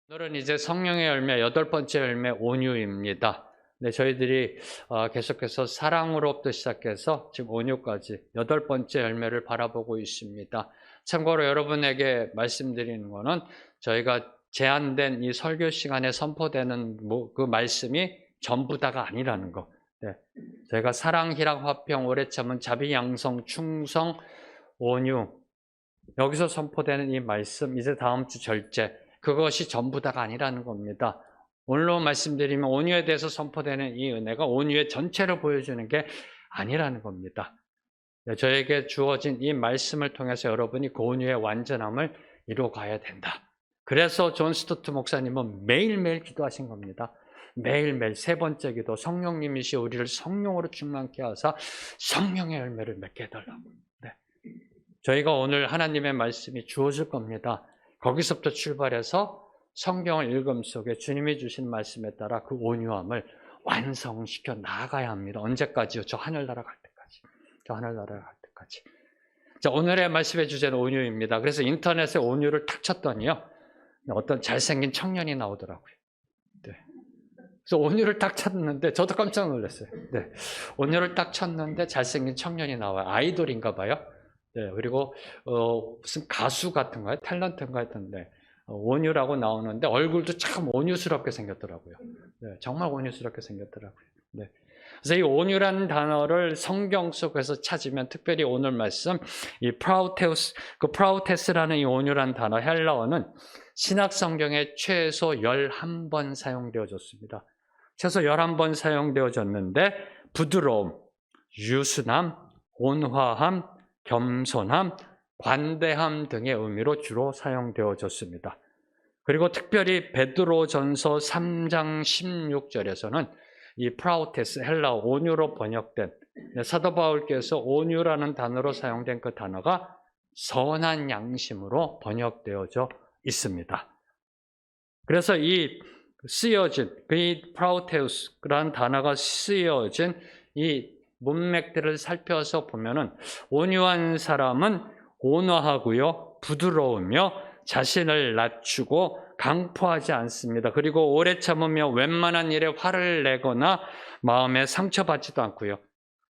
오늘은 이제 성령의 열매, 8번째 열매 온유입니다. 네, 저희들이 계속해서 사랑으로부터 시작해서 지금 온유까지 8번째 열매를 바라보고 있습니다. 참고로 여러분에게 말씀드리는 거는 저희가 제한된 이 설교 시간에 선포되는 그 말씀이 전부 다가 아니라는 거. 네, 저희가 사랑, 희락, 화평, 오래 참은, 자비, 양성, 충성, 온유, 여기서 선포되는 이 말씀, 이제 다음 주 절제, 그것이 전부 다가 아니라는 겁니다. 오늘로 말씀드리면 온유에 대해서 선포되는 이 은혜가 온유의 전체를 보여주는 게 아니라는 겁니다. 저에게 주어진 이 말씀을 통해서 여러분이 그 온유의 완전함을 이루어가야 된다. 그래서 존 스토트 목사님은 매일매일 기도하신 겁니다. 매일매일 세 번째 기도, 성령님이시 우리를 성령으로 충만케 하사 성령의 열매를 맺게 해달라고. 네. 저희가 오늘 하나님의 말씀이 주어질 겁니다. 거기서부터 출발해서 성경을 읽음 속에 주님이 주신 말씀에 따라 그 온유함을 완성시켜 나가야 합니다. 언제까지요? 저 하늘나라 갈 때까지. 저 하늘나라 갈 때까지. 자, 오늘의 말씀의 주제는 온유입니다. 그래서 인터넷에 온유를 탁 쳤더니요, 어떤 잘생긴 청년이 나오더라고요. 네. 그래서 온유를 딱 쳤는데 저도 깜짝 놀랐어요. 네. 온유를 딱 쳤는데 잘생긴 청년이 나와요. 아이돌인가 봐요. 네, 그리고 무슨 가수 같은가요? 탤런트인가 했던데 온유라고 나오는데 얼굴도 참 온유스럽게 생겼더라고요. 네, 정말 온유스럽게 생겼더라고요. 네. 그래서 이 온유라는 단어를 성경 속에서 찾으면 특별히 오늘 말씀 이 프라우테스라는 이 온유라는 단어 헬라어는 신약 성경에 최소 11번 사용되어졌습니다. 최소 11번 사용되어졌는데 부드러움, 유순함, 온화함, 겸손함, 관대함 등의 의미로 주로 사용되어졌습니다. 그리고 특별히 베드로전서 3장 16절에서는 이 프라우테스, 헬라어 온유로 번역된 사도 바울께서 온유라는 단어로 사용된 그 단어가 선한 양심으로 번역되어져 있습니다. 그래서 이 쓰여진 이 프라우테스라는 단어가 쓰여진 이 문맥들을 살펴서 보면은 온유한 사람은 온화하고요, 부드러우며 자신을 낮추고 강포하지 않습니다. 그리고 오래 참으며 웬만한 일에 화를 내거나 마음에 상처받지도 않고요.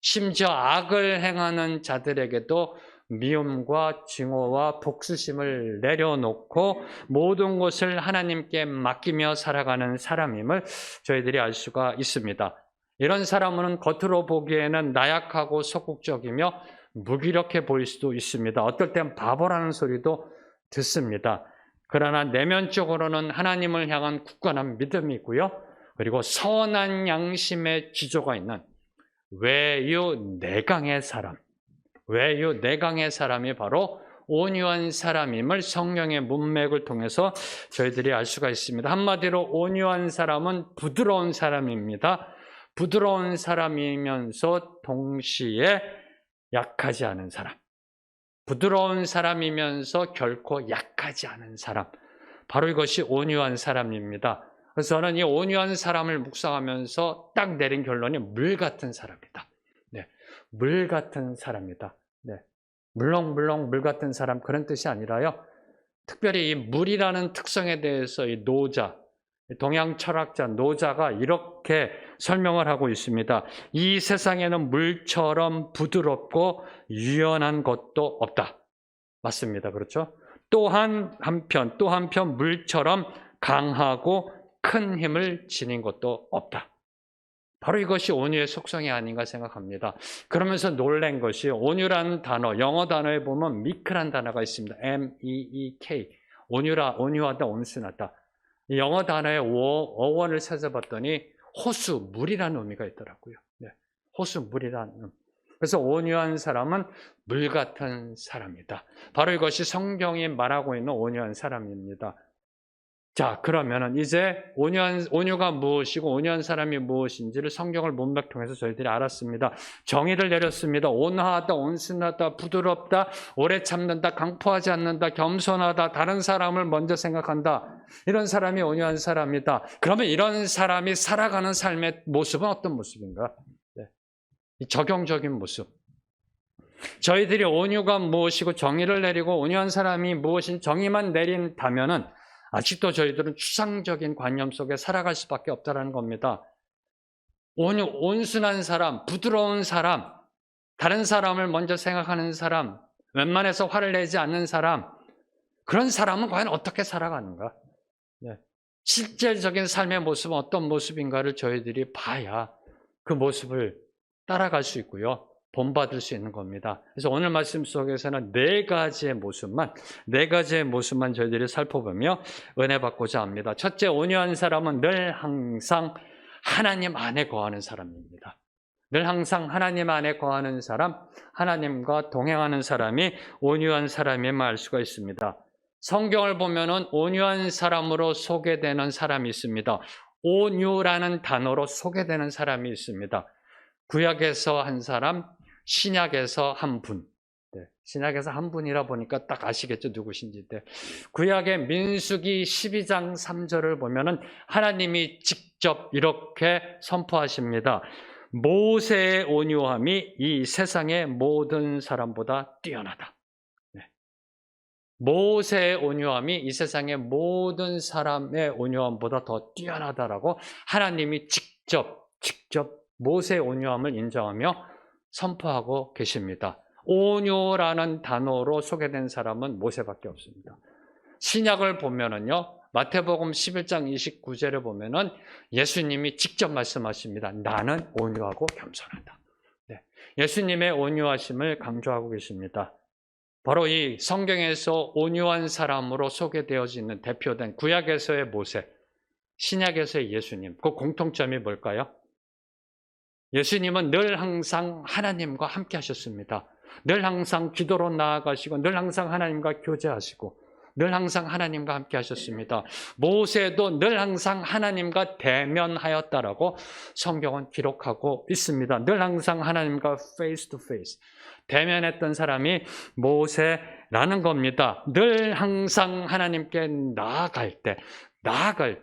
심지어 악을 행하는 자들에게도 미움과 증오와 복수심을 내려놓고 모든 것을 하나님께 맡기며 살아가는 사람임을 저희들이 알 수가 있습니다. 이런 사람은 겉으로 보기에는 나약하고 소극적이며 무기력해 보일 수도 있습니다. 어떨 땐 바보라는 소리도 듣습니다. 그러나 내면적으로는 하나님을 향한 굳건한 믿음이고요. 그리고 선한 양심의 지조가 있는 외유내강의 사람, 외유내강의 사람이 바로 온유한 사람임을 성령의 문맥을 통해서 저희들이 알 수가 있습니다. 한마디로 온유한 사람은 부드러운 사람입니다. 부드러운 사람이면서 동시에 약하지 않은 사람. 부드러운 사람이면서 결코 약하지 않은 사람. 바로 이것이 온유한 사람입니다. 그래서 저는 이 온유한 사람을 묵상하면서 딱 내린 결론이 물 같은 사람이다. 네, 물 같은 사람이다. 네, 물렁물렁 물 같은 사람 그런 뜻이 아니라요. 특별히 이 물이라는 특성에 대해서 이 노자, 동양 철학자 노자가 이렇게 설명을 하고 있습니다. 이 세상에는 물처럼 부드럽고 유연한 것도 없다. 맞습니다. 그렇죠? 또 한편 물처럼 강하고 큰 힘을 지닌 것도 없다. 바로 이것이 온유의 속성이 아닌가 생각합니다. 그러면서 놀란 것이 온유라는 단어, 영어 단어에 보면 meek라는 단어가 있습니다. M-E-E-K. 온유하다, 온순하다. 이 영어 단어의 어원을 찾아봤더니 호수, 물이라는 의미가 있더라고요. 네, 호수, 물이라는 의미. 그래서 온유한 사람은 물 같은 사람이다. 바로 이것이 성경이 말하고 있는 온유한 사람입니다. 자, 그러면은 이제 온유가 무엇이고 온유한 사람이 무엇인지를 성경을 문맥 통해서 저희들이 알았습니다. 정의를 내렸습니다. 온화하다, 온순하다, 부드럽다, 오래 참는다, 강포하지 않는다, 겸손하다, 다른 사람을 먼저 생각한다. 이런 사람이 온유한 사람이다. 그러면 이런 사람이 살아가는 삶의 모습은 어떤 모습인가? 네. 적용적인 모습. 저희들이 온유가 무엇이고 정의를 내리고 온유한 사람이 무엇인 정의만 내린다면은 아직도 저희들은 추상적인 관념 속에 살아갈 수밖에 없다는 겁니다. 온순한 사람, 부드러운 사람, 다른 사람을 먼저 생각하는 사람, 웬만해서 화를 내지 않는 사람, 그런 사람은 과연 어떻게 살아가는가? 네. 실제적인 삶의 모습은 어떤 모습인가를 저희들이 봐야 그 모습을 따라갈 수 있고요. 본받을 수 있는 겁니다. 그래서 오늘 말씀 속에서는 네 가지의 모습만 저희들이 살펴보며 은혜 받고자 합니다. 첫째, 온유한 사람은 늘 항상 하나님 안에 거하는 사람입니다. 늘 항상 하나님 안에 거하는 사람, 하나님과 동행하는 사람이 온유한 사람임을 알 수가 있습니다. 성경을 보면은 온유한 사람으로 소개되는 사람이 있습니다. 온유라는 단어로 소개되는 사람이 있습니다. 구약에서 한 사람, 신약에서 한 분. 네, 신약에서 한 분이라 보니까 딱 아시겠죠, 누구신지. 네. 구약의 민수기 12장 3절을 보면은 하나님이 직접 이렇게 선포하십니다. 모세의 온유함이 이 세상의 모든 사람보다 뛰어나다. 네. 모세의 온유함이 이 세상의 모든 사람의 온유함보다 더 뛰어나다라고 하나님이 직접 모세의 온유함을 인정하며 선포하고 계십니다. 온유라는 단어로 소개된 사람은 모세밖에 없습니다. 신약을 보면은요, 마태복음 11장 29절에 보면은 예수님이 직접 말씀하십니다. 나는 온유하고 겸손하다. 네. 예수님의 온유하심을 강조하고 계십니다. 바로 이 성경에서 온유한 사람으로 소개되어지는 대표된 구약에서의 모세, 신약에서의 예수님, 그 공통점이 뭘까요? 예수님은 늘 항상 하나님과 함께 하셨습니다. 늘 항상 기도로 나아가시고 늘 항상 하나님과 교제하시고 늘 항상 하나님과 함께 하셨습니다. 모세도 늘 항상 하나님과 대면하였다라고 성경은 기록하고 있습니다. 늘 항상 하나님과 face to face 대면했던 사람이 모세라는 겁니다. 늘 항상 하나님께 나아갈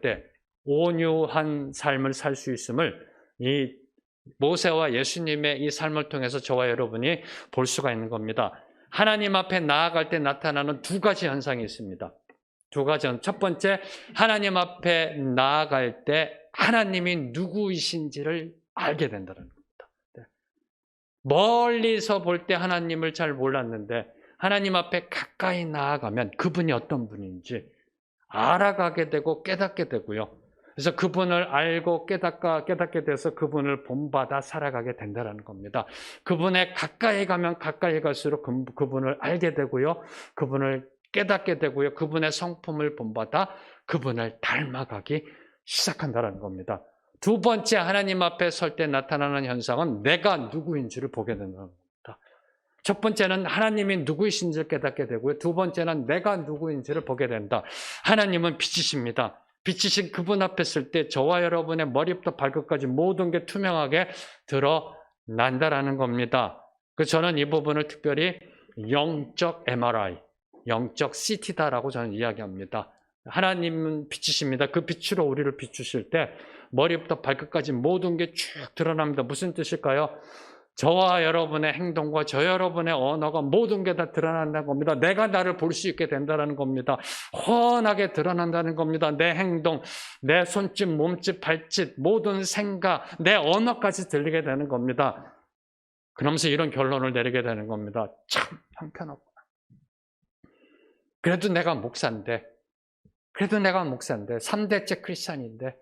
때 온유한 삶을 살 수 있음을 이 모세와 예수님의 이 삶을 통해서 저와 여러분이 볼 수가 있는 겁니다. 하나님 앞에 나아갈 때 나타나는 두 가지 현상이 있습니다. 두 가지. 첫 번째, 하나님 앞에 나아갈 때 하나님이 누구이신지를 알게 된다는 겁니다. 멀리서 볼 때 하나님을 잘 몰랐는데 하나님 앞에 가까이 나아가면 그분이 어떤 분인지 알아가게 되고 깨닫게 되고요. 그래서 그분을 알고 깨닫게 돼서 그분을 본받아 살아가게 된다는 겁니다. 그분에 가까이 가면 가까이 갈수록 그분을 알게 되고요. 그분을 깨닫게 되고요. 그분의 성품을 본받아 그분을 닮아가기 시작한다는 겁니다. 두 번째, 하나님 앞에 설 때 나타나는 현상은 내가 누구인지를 보게 된다는 겁니다. 첫 번째는 하나님이 누구이신지를 깨닫게 되고요. 두 번째는 내가 누구인지를 보게 된다. 하나님은 빛이십니다. 빛이신 그분 앞에 쓸 때 저와 여러분의 머리부터 발끝까지 모든 게 투명하게 드러난다라는 겁니다. 저는 이 부분을 특별히 영적 MRI, 영적 CT다라고 저는 이야기합니다. 하나님은 빛이십니다. 그 빛으로 우리를 비추실 때 머리부터 발끝까지 모든 게 쭉 드러납니다. 무슨 뜻일까요? 저와 여러분의 행동과 저 여러분의 언어가 모든 게 다 드러난다는 겁니다. 내가 나를 볼 수 있게 된다는 겁니다. 훤하게 드러난다는 겁니다. 내 행동, 내 손짓, 몸짓, 발짓, 모든 생각, 내 언어까지 들리게 되는 겁니다. 그러면서 이런 결론을 내리게 되는 겁니다. 참 형편없구나. 그래도 내가 목사인데 3대째 크리스찬인데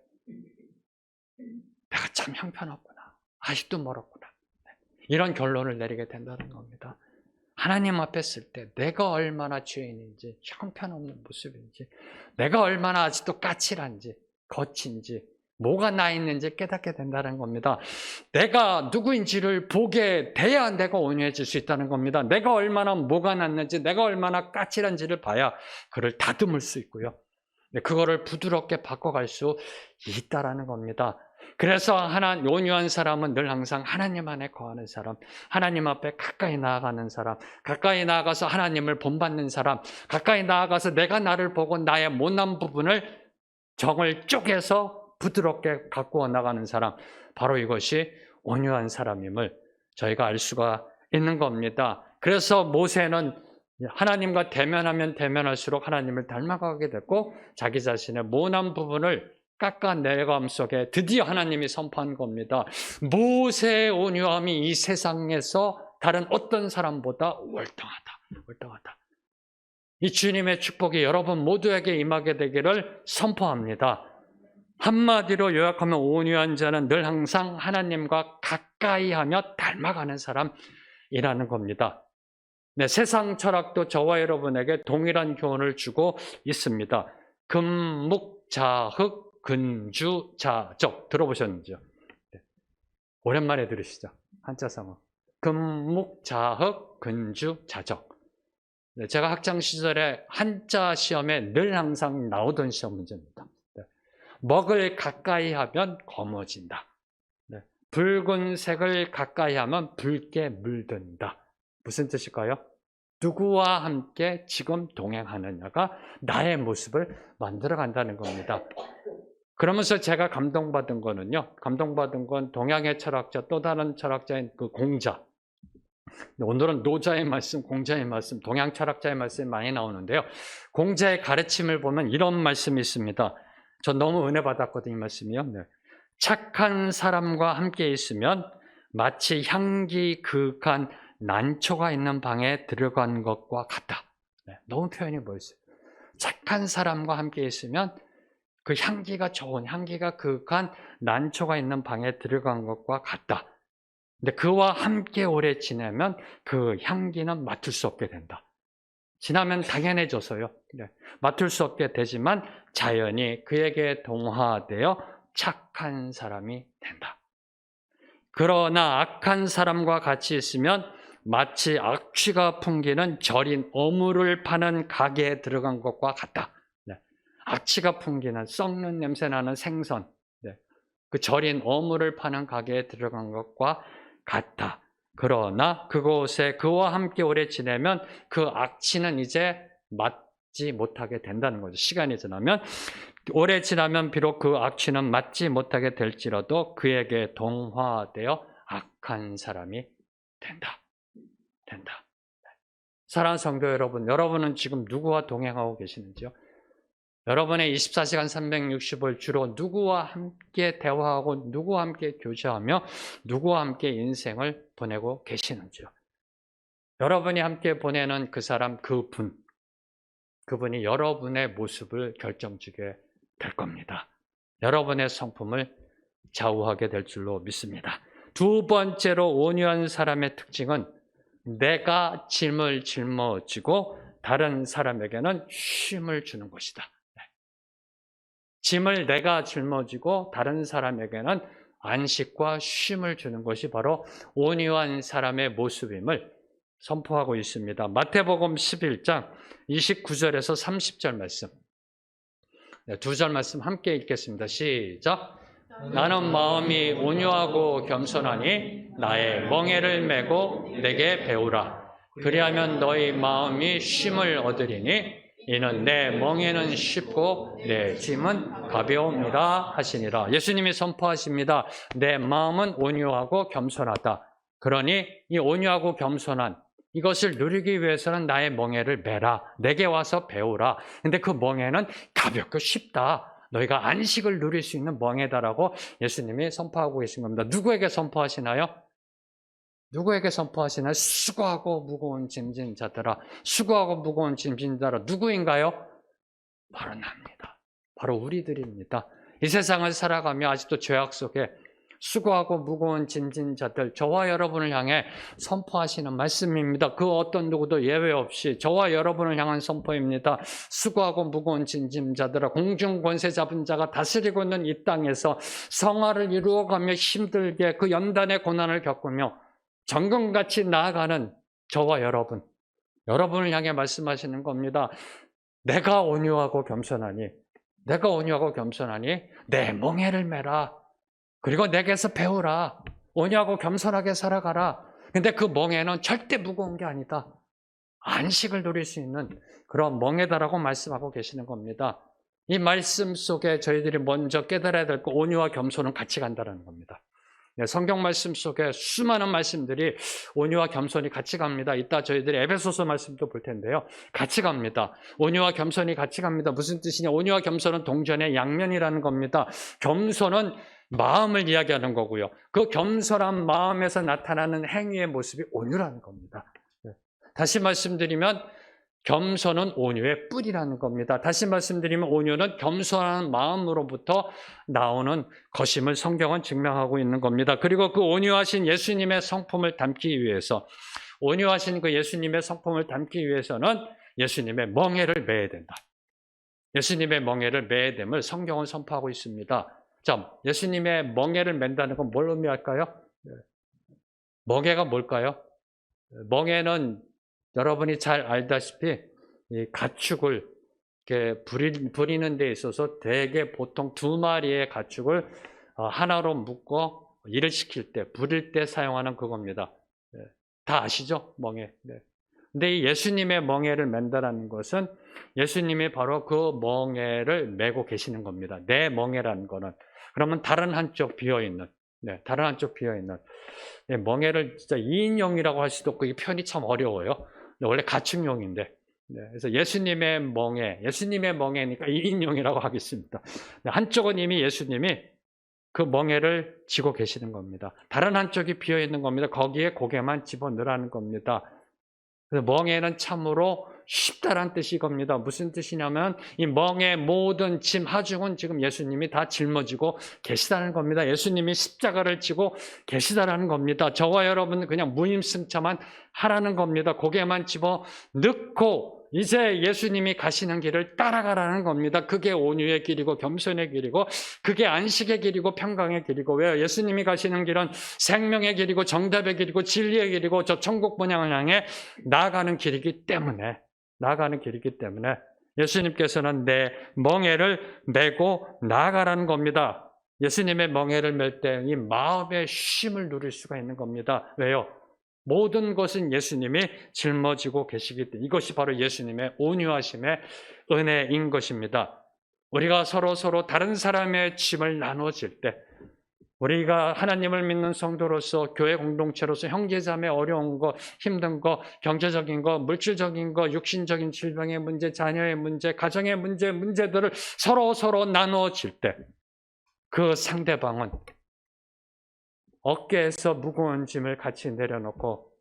내가 참 형편없구나. 아직도 멀었구나. 이런 결론을 내리게 된다는 겁니다. 하나님 앞에 쓸 때 내가 얼마나 죄인인지, 형편없는 모습인지, 내가 얼마나 아직도 까칠한지, 거친지, 뭐가 나 있는지 깨닫게 된다는 겁니다. 내가 누구인지를 보게 돼야 내가 온유해질 수 있다는 겁니다. 내가 얼마나 뭐가 났는지, 내가 얼마나 까칠한지를 봐야 그를 다듬을 수 있고요. 그거를 부드럽게 바꿔갈 수 있다는 겁니다. 그래서 온유한 사람은 늘 항상 하나님 안에 거하는 사람, 하나님 앞에 가까이 나아가는 사람, 가까이 나아가서 하나님을 본받는 사람, 가까이 나아가서 내가 나를 보고 나의 못난 부분을 정을 쪼개서 부드럽게 갖고 나가는 사람, 바로 이것이 온유한 사람임을 저희가 알 수가 있는 겁니다. 그래서 모세는 하나님과 대면하면 대면할수록 하나님을 닮아가게 됐고 자기 자신의 모난 부분을 깎아내감 속에 드디어 하나님이 선포한 겁니다. 모세의 온유함이 이 세상에서 다른 어떤 사람보다 월등하다. 월등하다. 이 주님의 축복이 여러분 모두에게 임하게 되기를 선포합니다. 한마디로 요약하면 온유한 자는 늘 항상 하나님과 가까이하며 닮아가는 사람이라는 겁니다. 네, 세상 철학도 저와 여러분에게 동일한 교훈을 주고 있습니다. 금묵자흑 근주자적 들어보셨는지요? 네. 오랜만에 들으시죠? 한자성어. 금묵자흑 근주자적. 네, 제가 학창 시절에 한자 시험에 늘 항상 나오던 시험 문제입니다. 네. 먹을 가까이 하면 검어진다. 네. 붉은색을 가까이 하면 붉게 물든다. 무슨 뜻일까요? 누구와 함께 지금 동행하느냐가 나의 모습을 만들어 간다는 겁니다. 그러면서 제가 감동받은 거는요. 감동받은 건 동양의 철학자, 또 다른 철학자인 그 공자. 오늘은 노자의 말씀, 공자의 말씀, 동양 철학자의 말씀이 많이 나오는데요. 공자의 가르침을 보면 이런 말씀이 있습니다. 전 너무 은혜 받았거든요, 이 말씀이요. 네. 착한 사람과 함께 있으면 마치 향기 그윽한 난초가 있는 방에 들어간 것과 같다. 네, 너무 표현이 멋있어요. 착한 사람과 함께 있으면 그 향기가 좋은, 향기가 그윽한 난초가 있는 방에 들어간 것과 같다. 근데 그와 함께 오래 지내면 그 향기는 맡을 수 없게 된다. 지나면 당연해져서요. 네, 맡을 수 없게 되지만 자연히 그에게 동화되어 착한 사람이 된다. 그러나 악한 사람과 같이 있으면 마치 악취가 풍기는 절인 어물을 파는 가게에 들어간 것과 같다. 네. 악취가 풍기는 썩는 냄새 나는 생선, 네. 그 절인 어물을 파는 가게에 들어간 것과 같다. 그러나 그곳에 그와 함께 오래 지내면 그 악취는 이제 맡지 못하게 된다는 거죠. 시간이 지나면 오래 지나면 비록 그 악취는 맡지 못하게 될지라도 그에게 동화되어 악한 사람이 된다. 사랑하는 성도 여러분, 여러분은 지금 누구와 동행하고 계시는지요? 여러분의 24시간 365일 주로 누구와 함께 대화하고 누구와 함께 교제하며 누구와 함께 인생을 보내고 계시는지요? 여러분이 함께 보내는 그 사람, 그분이 여러분의 모습을 결정지게 될 겁니다. 여러분의 성품을 좌우하게 될 줄로 믿습니다. 두 번째로 온유한 사람의 특징은 내가 짐을 짊어지고 다른 사람에게는 쉼을 주는 것이다. 짐을 내가 짊어지고 다른 사람에게는 안식과 쉼을 주는 것이 바로 온유한 사람의 모습임을 선포하고 있습니다. 마태복음 11장 29절에서 30절 말씀. 두 절 말씀 함께 읽겠습니다. 시작. 나는 마음이 온유하고 겸손하니 나의 멍에를 메고 내게 배우라. 그리하면 너희 마음이 쉼을 얻으리니 이는 내 멍에는 쉽고 내 짐은 가벼웁니다 하시니라. 예수님이 선포하십니다. 내 마음은 온유하고 겸손하다. 그러니 이 온유하고 겸손한 이것을 누리기 위해서는 나의 멍에를 메라. 내게 와서 배우라. 근데 그 멍에는 가볍고 쉽다. 너희가 안식을 누릴 수 있는 멍에다라고 예수님이 선포하고 계신 겁니다. 누구에게 선포하시나요? 누구에게 선포하시나요? 수고하고 무거운 짐진 자들아. 수고하고 무거운 짐진 자들아. 누구인가요? 바로 나입니다. 바로 우리들입니다. 이 세상을 살아가며 아직도 죄악 속에 수고하고 무거운 짐진 자들, 저와 여러분을 향해 선포하시는 말씀입니다. 그 어떤 누구도 예외 없이 저와 여러분을 향한 선포입니다. 수고하고 무거운 짐진 자들아, 공중 권세 잡은 자가 다스리고 있는 이 땅에서 성화를 이루어가며 힘들게 그 연단의 고난을 겪으며 정금같이 나아가는 저와 여러분을 향해 말씀하시는 겁니다. 내가 온유하고 겸손하니 내 멍에를 메라. 그리고 내게서 배우라. 온유하고 겸손하게 살아가라. 근데 그 멍에는 절대 무거운 게 아니다. 안식을 누릴 수 있는 그런 멍에다라고 말씀하고 계시는 겁니다. 이 말씀 속에 저희들이 먼저 깨달아야 될 거 온유와 겸손은 같이 간다는 겁니다. 성경 말씀 속에 수많은 말씀들이 온유와 겸손이 같이 갑니다. 이따 저희들이 에베소서 말씀도 볼 텐데요. 같이 갑니다. 온유와 겸손이 같이 갑니다. 무슨 뜻이냐? 온유와 겸손은 동전의 양면이라는 겁니다. 겸손은 마음을 이야기하는 거고요. 그 겸손한 마음에서 나타나는 행위의 모습이 온유라는 겁니다. 다시 말씀드리면 겸손은 온유의 뿌리라는 겁니다. 다시 말씀드리면 온유는 겸손한 마음으로부터 나오는 것임을 성경은 증명하고 있는 겁니다. 그리고 그 온유하신 예수님의 성품을 담기 위해서, 온유하신 그 예수님의 성품을 담기 위해서는 예수님의 멍에를 매야 된다. 예수님의 멍에를 매야 됨을 성경은 선포하고 있습니다. 자, 예수님의 멍에를 맨다는 건 뭘 의미할까요? 멍에가 뭘까요? 멍에는 여러분이 잘 알다시피 이 가축을 이렇게 부리는 데 있어서 대개 보통 2마리의 가축을 하나로 묶어 일을 시킬 때, 부릴 때 사용하는 그겁니다. 다 아시죠? 멍에. 근데 이 예수님의 멍에를 맨다라는 것은 예수님이 바로 그 멍에를 메고 계시는 겁니다. 내 멍에라는 거는. 그러면 다른 한쪽 비어있는, 다른 한쪽 비어있는 멍에를 진짜 2인용이라고 할 수도 없고 이 표현이 참 어려워요. 원래 가축용인데. 그래서 예수님의 멍에니까 2인용이라고 하겠습니다. 한쪽은 이미 예수님이 그 멍에를 쥐고 계시는 겁니다. 다른 한쪽이 비어있는 겁니다. 거기에 고개만 집어넣으라는 겁니다. 그래서 멍에는 참으로 쉽다란 뜻이 겁니다. 무슨 뜻이냐면 이 멍에 모든 짐 하중은 지금 예수님이 다 짊어지고 계시다는 겁니다. 예수님이 십자가를 지고 계시다라는 겁니다. 저와 여러분은 그냥 무임승차만 하라는 겁니다. 고개만 집어 넣고 이제 예수님이 가시는 길을 따라가라는 겁니다. 그게 온유의 길이고 겸손의 길이고 그게 안식의 길이고 평강의 길이고, 왜요? 예수님이 가시는 길은 생명의 길이고 정답의 길이고 진리의 길이고 저 천국 본향을 향해 나아가는 길이기 때문에 예수님께서는 내 멍에를 메고 나아가라는 겁니다. 예수님의 멍에를 맬 때 이 마음의 쉼을 누릴 수가 있는 겁니다. 왜요? 모든 것은 예수님이 짊어지고 계시기 때문에 이것이 바로 예수님의 온유하심의 은혜인 것입니다. 우리가 서로 다른 사람의 짐을 나눠질 때, 우리가 하나님을 믿는 성도로서 교회 공동체로서 형제자매 어려운 거, 힘든 거, 경제적인 거, 물질적인 거, 육신적인 질병의 문제, 자녀의 문제, 가정의 문제들을 서로 나누어질 때 그 상대방은 어깨에서 무거운 짐을 같이 내려놓고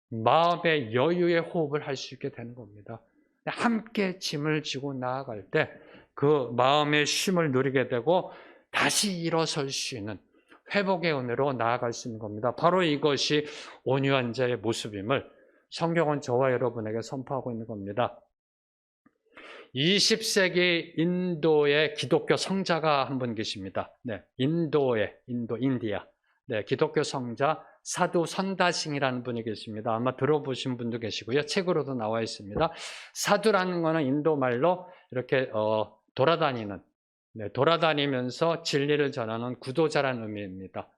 마음의 여유의 호흡을 할 수 있게 되는 겁니다. 함께 짐을 지고 나아갈 때 그 마음의 쉼을 누리게 되고 다시 일어설 수 있는 회복의 은혜로 나아갈 수 있는 겁니다. 바로 이것이 온유한 자의 모습임을 성경은 저와 여러분에게 선포하고 있는 겁니다. 20세기 인도의 기독교 성자가 한 분 계십니다. 인디아. 기독교 성자 사두 선다싱이라는 분이 계십니다. 아마 들어보신 분도 계시고요. 책으로도 나와 있습니다. 사두라는 거는 인도 말로 이렇게 돌아다니면서 진리를 전하는 구도자라는 의미입니다.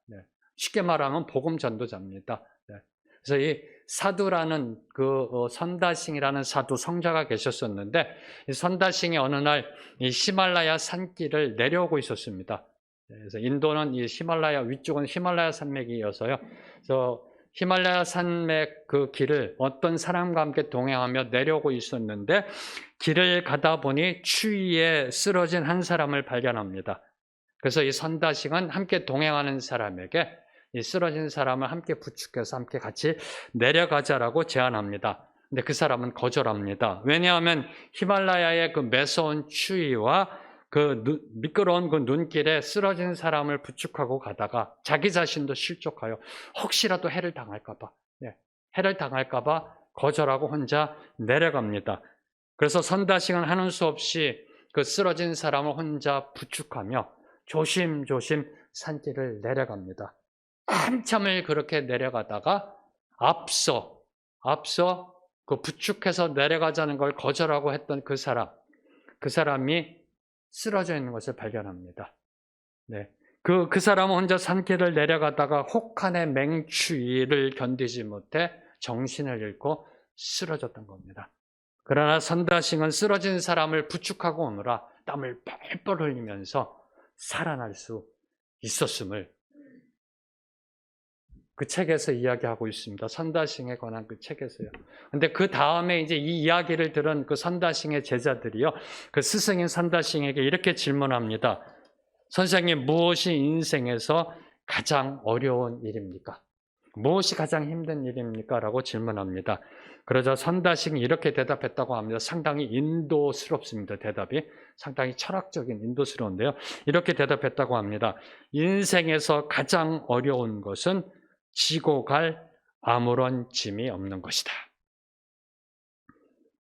쉽게 말하면 복음 전도자입니다. 그래서 이 사두라는 선다싱이라는 사두 성자가 계셨었는데, 이 선다싱이 어느 날 이 히말라야 산길을 내려오고 있었습니다. 그래서 인도는 이 히말라야 위쪽은 히말라야 산맥이어서요. 그래서 히말라야 산맥 그 길을 어떤 사람과 함께 동행하며 내려오고 있었는데, 길을 가다 보니 추위에 쓰러진 한 사람을 발견합니다. 그래서 이 선다싱은 함께 동행하는 사람에게 이 쓰러진 사람을 함께 부축해서 함께 같이 내려가자라고 제안합니다. 근데 그 사람은 거절합니다. 왜냐하면 히말라야의 그 매서운 추위와 미끄러운 그 눈길에 쓰러진 사람을 부축하고 가다가 자기 자신도 실족하여 혹시라도 해를 당할까봐 거절하고 혼자 내려갑니다. 그래서 선다싱은 하는 수 없이 그 쓰러진 사람을 혼자 부축하며 조심조심 산길을 내려갑니다. 한참을 그렇게 내려가다가 앞서 그 부축해서 내려가자는 걸 거절하고 했던 그 사람이 쓰러져 있는 것을 발견합니다. 그 사람은 혼자 산길을 내려가다가 혹한의 맹추위를 견디지 못해 정신을 잃고 쓰러졌던 겁니다. 그러나 선다싱은 쓰러진 사람을 부축하고 오느라 땀을 뻘뻘 흘리면서 살아날 수 있었음을 그 책에서 이야기하고 있습니다. 선다싱에 관한 그 책에서요. 근데 그 다음에 이제 이 이야기를 들은 그 선다싱의 제자들이요. 그 스승인 선다싱에게 이렇게 질문합니다. 선생님, 무엇이 인생에서 가장 어려운 일입니까? 무엇이 가장 힘든 일입니까? 라고 질문합니다. 그러자 선다싱이 이렇게 대답했다고 합니다. 상당히 인도스럽습니다. 대답이 상당히 철학적인 인도스러운데요. 이렇게 대답했다고 합니다. 인생에서 가장 어려운 것은 지고 갈 아무런 짐이 없는 것이다.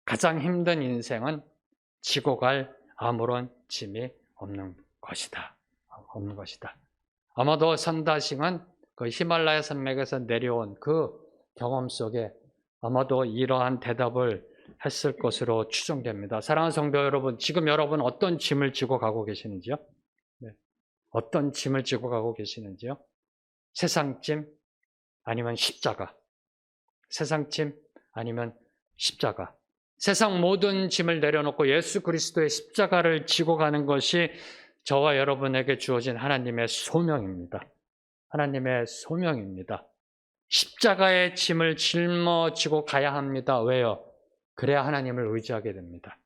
가장 힘든 인생은 지고 갈 아무런 짐이 없는 것이다. 없는 것이다. 아마도 선다싱은 그 히말라야 산맥에서 내려온 그 경험 속에 아마도 이러한 대답을 했을 것으로 추정됩니다. 사랑하는 성도 여러분, 지금 여러분 어떤 짐을 지고 가고 계시는지요? 네. 어떤 짐을 지고 가고 계시는지요? 세상 짐 아니면 십자가. 세상 짐 아니면 십자가. 세상 모든 짐을 내려놓고 예수 그리스도의 십자가를 지고 가는 것이 저와 여러분에게 주어진 하나님의 소명입니다. 하나님의 소명입니다. 십자가의 짐을 짊어지고 가야 합니다. 왜요? 그래야 하나님을 의지하게 됩니다.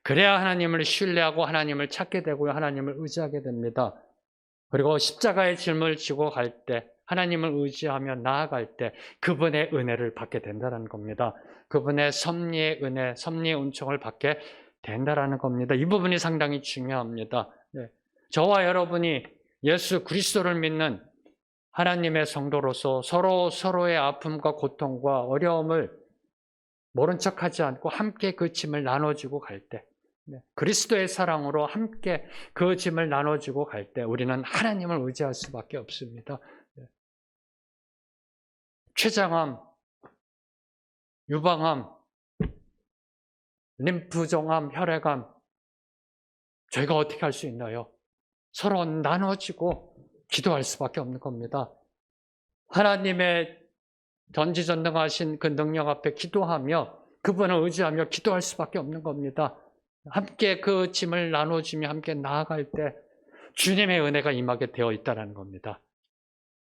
그래야 하나님을 신뢰하고 하나님을 찾게 되고요. 하나님을 의지하게 됩니다. 그리고 십자가의 짐을 지고 갈 때, 하나님을 의지하며 나아갈 때 그분의 은혜를 받게 된다는 겁니다. 그분의 섭리의 은혜, 섭리의 은총을 받게 된다는 겁니다. 이 부분이 상당히 중요합니다. 저와 여러분이 예수 그리스도를 믿는 하나님의 성도로서 서로의 아픔과 고통과 어려움을 모른 척하지 않고 함께 그 짐을 나눠주고 갈 때, 그리스도의 사랑으로 함께 그 짐을 나눠주고 갈 때 우리는 하나님을 의지할 수밖에 없습니다. 췌장암, 유방암, 림프종암, 혈액암, 저희가 어떻게 할 수 있나요? 서로 나눠지고 기도할 수밖에 없는 겁니다. 하나님의 전지전능하신 그 능력 앞에 기도하며 그분을 의지하며 기도할 수밖에 없는 겁니다. 함께 그 짐을 나눠주며 함께 나아갈 때 주님의 은혜가 임하게 되어 있다는 겁니다.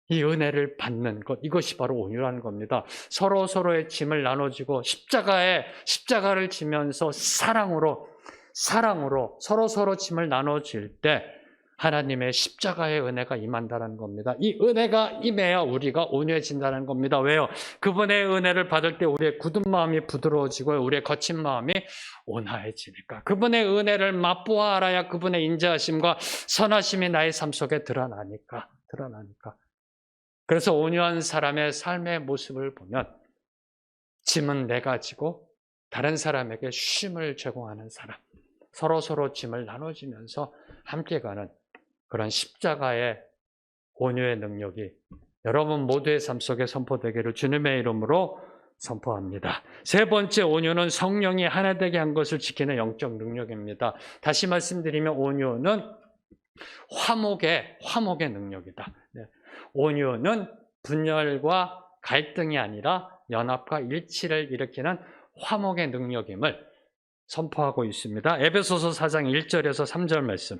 이 은혜를 받는 것, 이것이 바로 온유라는 겁니다. 서로의 짐을 나눠주고 십자가를 지면서 사랑으로 서로 짐을 나눠줄 때 하나님의 십자가의 은혜가 임한다는 겁니다. 이 은혜가 임해야 우리가 온유해진다는 겁니다. 왜요? 그분의 은혜를 받을 때 우리의 굳은 마음이 부드러워지고 우리의 거친 마음이 온화해지니까. 그분의 은혜를 맛보아 알아야 그분의 인자하심과 선하심이 나의 삶 속에 드러나니까. 그래서 온유한 사람의 삶의 모습을 보면 짐은 내가 지고 다른 사람에게 쉼을 제공하는 사람, 서로 짐을 나눠주면서 함께 가는 그런 십자가의 온유의 능력이 여러분 모두의 삶 속에 선포되기를 주님의 이름으로 선포합니다. 세 번째, 온유는 성령이 하나 되게 한 것을 지키는 영적 능력입니다. 다시 말씀드리면 온유는 화목의 능력이다. 온유는 분열과 갈등이 아니라 연합과 일치를 일으키는 화목의 능력임을 선포하고 있습니다. 에베소서 4장 1절에서 3절 말씀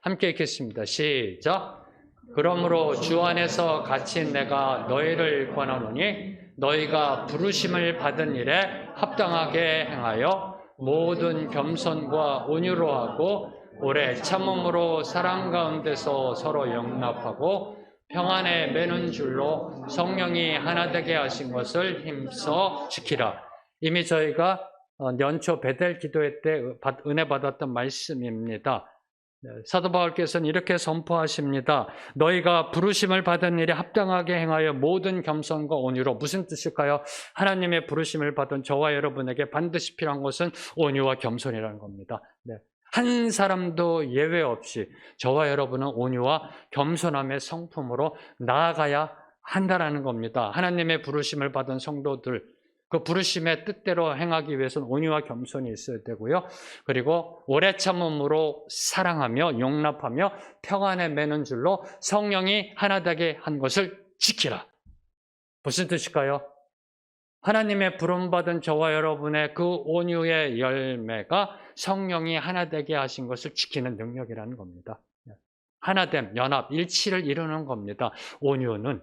함께 읽겠습니다. 시작. 그러므로 주 안에서 갇힌 내가 너희를 권하노니 너희가 부르심을 받은 일에 합당하게 행하여 모든 겸손과 온유로 하고 오래 참음으로 사랑 가운데서 서로 용납하고 평안에 매는 줄로 성령이 하나 되게 하신 것을 힘써 지키라. 이미 저희가 연초 베델 기도회 때 은혜 받았던 말씀입니다. 사도 바울께서는 이렇게 선포하십니다. 너희가 부르심을 받은 일에 합당하게 행하여 모든 겸손과 온유로. 무슨 뜻일까요? 하나님의 부르심을 받은 저와 여러분에게 반드시 필요한 것은 온유와 겸손이라는 겁니다. 한 사람도 예외 없이 저와 여러분은 온유와 겸손함의 성품으로 나아가야 한다는 겁니다. 하나님의 부르심을 받은 성도들, 그 부르심의 뜻대로 행하기 위해서는 온유와 겸손이 있어야 되고요. 그리고 오래 참음으로 사랑하며 용납하며 평안에 매는 줄로 성령이 하나 되게 한 것을 지키라. 무슨 뜻일까요? 하나님의 부름받은 저와 여러분의 그 온유의 열매가 성령이 하나 되게 하신 것을 지키는 능력이라는 겁니다. 하나됨, 연합, 일치를 이루는 겁니다. 온유는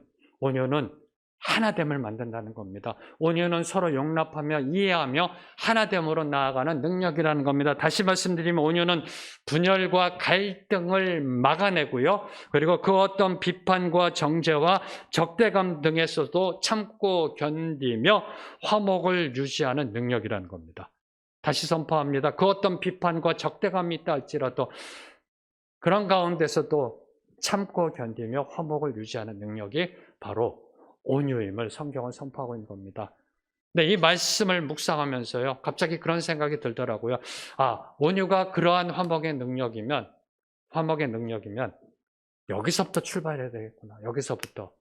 하나됨을 만든다는 겁니다. 온유는 서로 용납하며 이해하며 하나됨으로 나아가는 능력이라는 겁니다. 다시 말씀드리면 온유는 분열과 갈등을 막아내고요. 그리고 그 어떤 비판과 정죄와 적대감 등에서도 참고 견디며 화목을 유지하는 능력이라는 겁니다. 다시 선포합니다. 그 어떤 비판과 적대감이 있다 할지라도 그런 가운데서도 참고 견디며 화목을 유지하는 능력이 바로 온유임을 성경은 선포하고 있는 겁니다. 근데 이 말씀을 묵상하면서요, 갑자기 그런 생각이 들더라고요. 온유가 그러한 화목의 능력이면 여기서부터 출발해야 되겠구나. 여기서부터.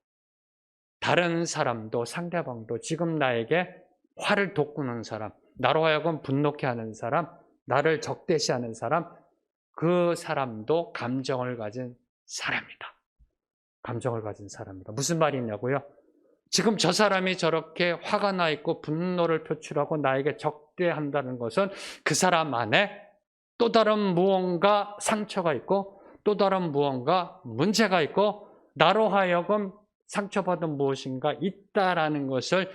다른 사람도 상대방도 지금 나에게 화를 돋구는 사람, 나로 하여금 분노케 하는 사람, 나를 적대시하는 사람, 그 사람도 감정을 가진 사람이다. 감정을 가진 사람이다. 무슨 말이냐고요? 지금 저 사람이 저렇게 화가 나 있고 분노를 표출하고 나에게 적대한다는 것은 그 사람 안에 또 다른 무언가 상처가 있고 또 다른 무언가 문제가 있고 나로 하여금 상처받은 무엇인가 있다라는 것을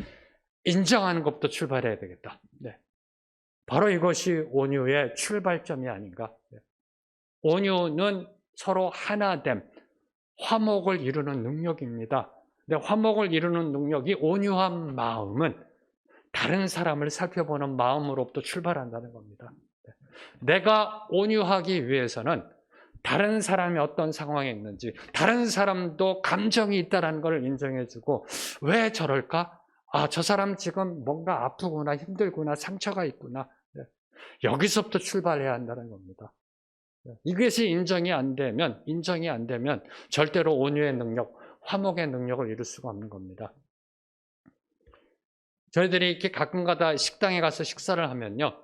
인정하는 것부터 출발해야 되겠다. 네. 바로 이것이 온유의 출발점이 아닌가. 네. 온유는 서로 하나됨, 화목을 이루는 능력입니다. 근데 화목을 이루는 능력이 온유한 마음은 다른 사람을 살펴보는 마음으로부터 출발한다는 겁니다. 내가 온유하기 위해서는 다른 사람이 어떤 상황에 있는지, 다른 사람도 감정이 있다는 걸 인정해주고, 왜 저럴까? 저 사람 지금 뭔가 아프구나, 힘들구나, 상처가 있구나. 여기서부터 출발해야 한다는 겁니다. 이것이 인정이 안 되면 절대로 온유의 능력, 화목의 능력을 이룰 수가 없는 겁니다. 저희들이 이렇게 가끔가다 식당에 가서 식사를 하면요,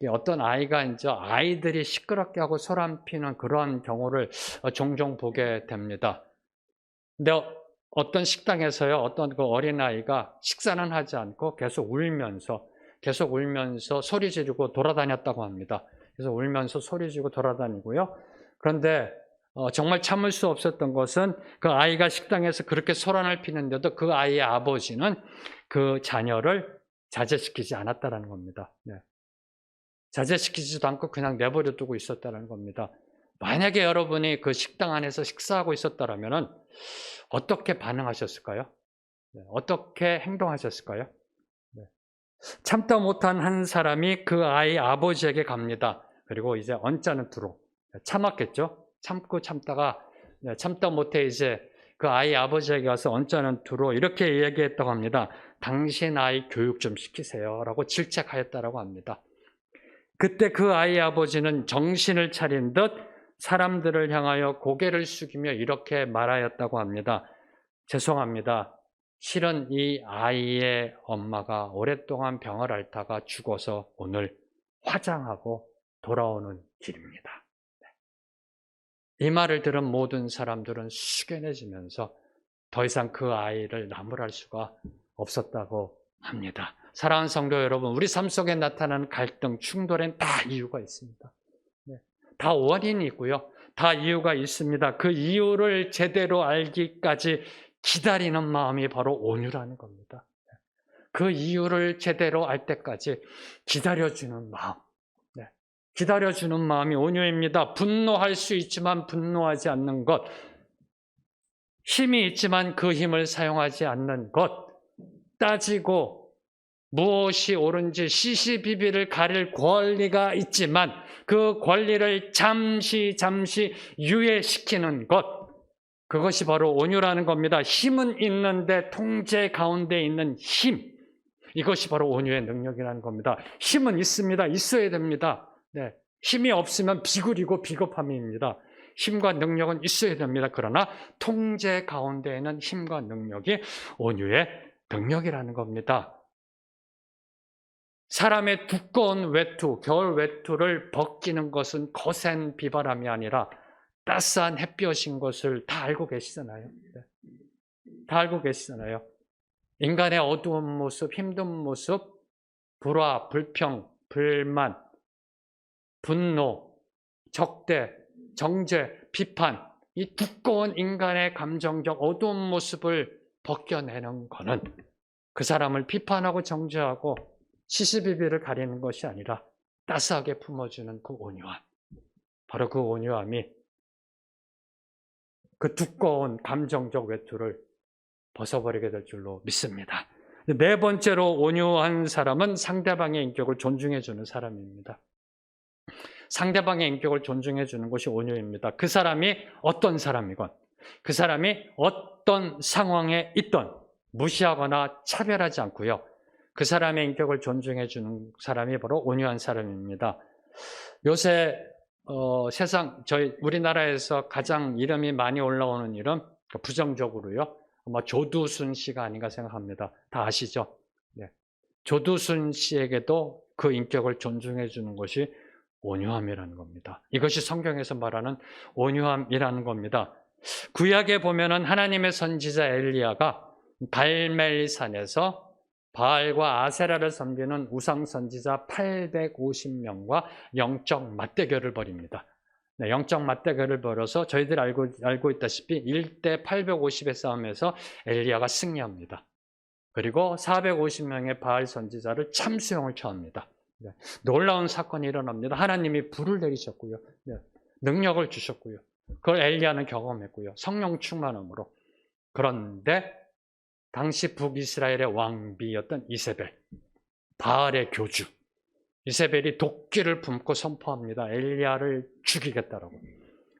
어떤 아이가 이제 아이들이 시끄럽게 하고 소란 피는 그런 경우를 종종 보게 됩니다. 근데 어떤 식당에서요, 어떤 그 어린아이가 식사는 하지 않고 계속 울면서 소리 지르고 돌아다녔다고 합니다. 그래서 울면서 소리 지르고 돌아다니고요. 그런데 정말 참을 수 없었던 것은 그 아이가 식당에서 그렇게 소란을 피는데도 그 아이의 아버지는 그 자녀를 자제시키지 않았다는 겁니다. 네. 자제시키지도 않고 그냥 내버려 두고 있었다는 겁니다. 만약에 여러분이 그 식당 안에서 식사하고 있었다면 어떻게 반응하셨을까요? 네. 어떻게 행동하셨을까요? 네. 참다 못한 한 사람이 그 아이 아버지에게 갑니다. 그리고 이제 언짢은 투로 참았겠죠? 참다가 참다 못해 이제 그 아이 아버지에게 가서 언짢은 투로 이렇게 얘기했다고 합니다. 당신 아이 교육 좀 시키세요 라고 질책하였다고 합니다. 그때 그 아이 아버지는 정신을 차린 듯 사람들을 향하여 고개를 숙이며 이렇게 말하였다고 합니다. 죄송합니다. 실은 이 아이의 엄마가 오랫동안 병을 앓다가 죽어서 오늘 화장하고 돌아오는 길입니다. 이 말을 들은 모든 사람들은 숙연해지면서 더 이상 그 아이를 나무랄 수가 없었다고 합니다. 사랑하는 성도 여러분, 우리 삶 속에 나타나는 갈등, 충돌엔 다 이유가 있습니다. 다 원인이 있고요. 다 이유가 있습니다. 그 이유를 제대로 알기까지 기다리는 마음이 바로 온유라는 겁니다. 그 이유를 제대로 알 때까지 기다려주는 마음. 기다려주는 마음이 온유입니다. 분노할 수 있지만 분노하지 않는 것. 힘이 있지만 그 힘을 사용하지 않는 것. 따지고 무엇이 옳은지 시시비비를 가릴 권리가 있지만 그 권리를 잠시 유예시키는 것. 그것이 바로 온유라는 겁니다. 힘은 있는데 통제 가운데 있는 힘. 이것이 바로 온유의 능력이라는 겁니다. 힘은 있습니다. 있어야 됩니다. 네. 힘이 없으면 비굴이고 비겁함입니다. 힘과 능력은 있어야 됩니다. 그러나 통제 가운데 있는 힘과 능력이 온유의 능력이라는 겁니다. 사람의 두꺼운 외투, 겨울 외투를 벗기는 것은 거센 비바람이 아니라 따스한 햇볕인 것을 다 알고 계시잖아요. 다 알고 계시잖아요. 인간의 어두운 모습, 힘든 모습, 불화, 불평, 불만, 분노, 적대, 정죄, 비판, 이 두꺼운 인간의 감정적 어두운 모습을 벗겨내는 것은 그 사람을 비판하고 정죄하고 시시비비를 가리는 것이 아니라 따스하게 품어주는 그 온유함. 바로 그 온유함이 그 두꺼운 감정적 외투를 벗어버리게 될 줄로 믿습니다. 네 번째로 온유한 사람은 상대방의 인격을 존중해주는 사람입니다. 상대방의 인격을 존중해주는 것이 온유입니다. 그 사람이 어떤 사람이건, 그 사람이 어떤 상황에 있던 무시하거나 차별하지 않고요. 그 사람의 인격을 존중해주는 사람이 바로 온유한 사람입니다. 요새 저희 우리나라에서 가장 이름이 많이 올라오는 이름, 부정적으로요. 아마 조두순 씨가 아닌가 생각합니다. 다 아시죠? 네. 조두순 씨에게도 그 인격을 존중해 주는 것이 온유함이라는 겁니다. 이것이 성경에서 말하는 온유함이라는 겁니다. 구약에 보면은 하나님의 선지자 엘리야가 발멜산에서 바알과 아세라를 섬기는 우상 선지자 850명과 영적 맞대결을 벌입니다. 네, 영적 맞대결을 벌여서 저희들이 알고 있다시피 1대 850의 싸움에서 엘리야가 승리합니다. 그리고 450명의 바알 선지자를 참수형을 처합니다. 네, 놀라운 사건이 일어납니다. 하나님이 불을 내리셨고요. 네, 능력을 주셨고요. 그걸 엘리야는 경험했고요. 성령 충만함으로. 그런데 당시 북이스라엘의 왕비였던 이세벨, 바알의 교주 이세벨이 도끼를 품고 선포합니다. 엘리야를 죽이겠다라고.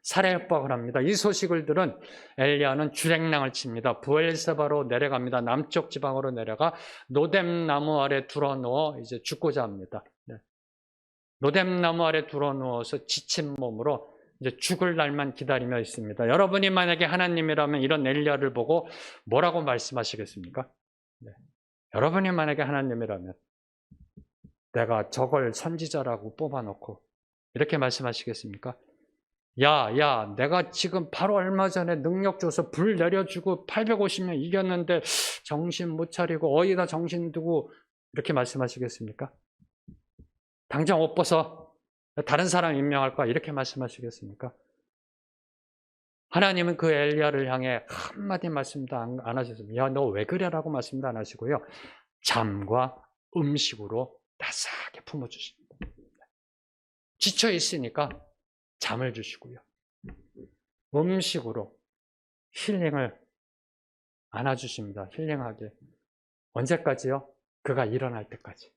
살해 협박을 합니다. 이 소식을 들은 엘리야는 주랭랑을 칩니다. 브엘세바로 내려갑니다. 남쪽 지방으로 내려가 노뎀나무 아래 들어누워 이제 죽고자 합니다. 네. 노뎀나무 아래 들어누워서 지친 몸으로 이제 죽을 날만 기다리며 있습니다. 여러분이 만약에 하나님이라면 이런 엘리야를 보고 뭐라고 말씀하시겠습니까? 네. 여러분이 만약에 하나님이라면 내가 저걸 선지자라고 뽑아놓고 이렇게 말씀하시겠습니까? 야, 내가 지금 바로 얼마 전에 능력 줘서 불 내려주고 850명 이겼는데 정신 못 차리고 어디다 정신 두고 이렇게 말씀하시겠습니까? 당장 옷 벗어. 다른 사람 임명할 거야. 이렇게 말씀하시겠습니까? 하나님은 그 엘리야를 향해 한마디 말씀도 안 하셨습니다. 야, 너 왜 그래라고 말씀도 안 하시고요. 잠과 음식으로 따스하게 품어주십니다. 지쳐 있으니까 잠을 주시고요. 음식으로 힐링을 안아주십니다. 힐링하게. 언제까지요? 그가 일어날 때까지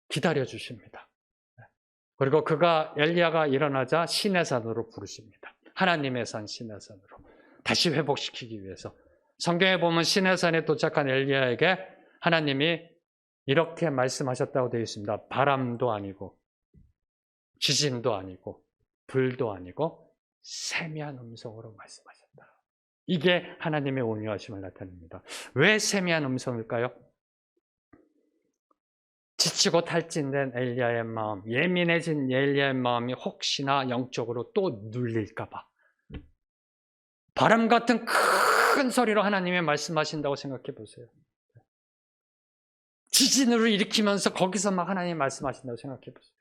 기다려 주십니다. 그리고 엘리야가 일어나자 시내산으로 부르십니다. 하나님의 산 시내산으로 다시 회복시키기 위해서. 성경에 보면 시내산에 도착한 엘리야에게 하나님이 이렇게 말씀하셨다고 되어 있습니다. 바람도 아니고 지진도 아니고 불도 아니고 세미한 음성으로 말씀하셨다. 이게 하나님의 온유하심을 나타냅니다. 왜 세미한 음성일까요? 지치고 탈진된 엘리야의 마음, 예민해진 엘리야의 마음이 혹시나 영적으로 또 눌릴까 봐. 바람 같은 큰 소리로 하나님이 말씀하신다고 생각해 보세요. 지진을 일으키면서 거기서 막 하나님이 말씀하신다고 생각해 보세요.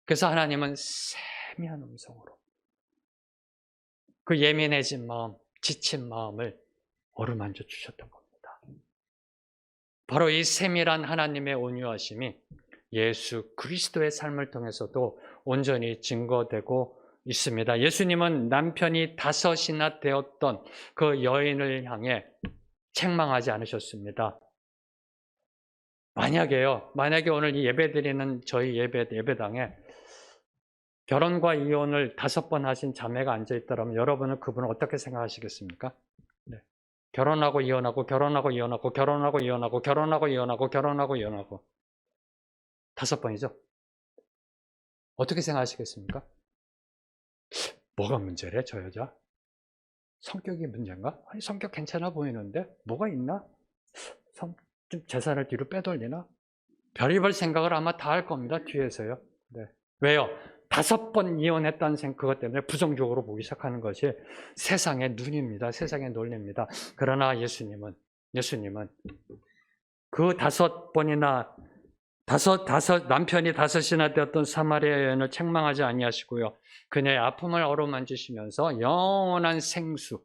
그래서 하나님은 세미한 음성으로 그 예민해진 마음, 지친 마음을 어루만져 주셨던 겁니다. 바로 이 세밀한 하나님의 온유하심이 예수 그리스도의 삶을 통해서도 온전히 증거되고 있습니다. 예수님은 남편이 5이나 되었던 그 여인을 향해 책망하지 않으셨습니다. 만약에 오늘 이 예배드리는 저희 예배당에 결혼과 이혼을 5번 하신 자매가 앉아있다면 여러분은 그분을 어떻게 생각하시겠습니까? 네. 결혼하고 이혼하고 결혼하고 이혼하고 결혼하고 이혼하고 결혼하고 이혼하고 결혼하고 이혼하고 5번이죠? 어떻게 생각하시겠습니까? 뭐가 문제래 저 여자? 성격이 문제인가? 아니 성격 괜찮아 보이는데 뭐가 있나? 좀 재산을 뒤로 빼돌리나? 별의별 생각을 아마 다 할 겁니다. 뒤에서요. 네. 왜요? 5번 이혼했다는 그것 때문에 부정적으로 보기 시작하는 것이 세상의 눈입니다. 세상의 논리입니다. 그러나 예수님은 그 5번이나 남편이 다섯이나 되었던 사마리아 여인을 책망하지 아니하시고요. 그녀의 아픔을 어루만지시면서 영원한 생수,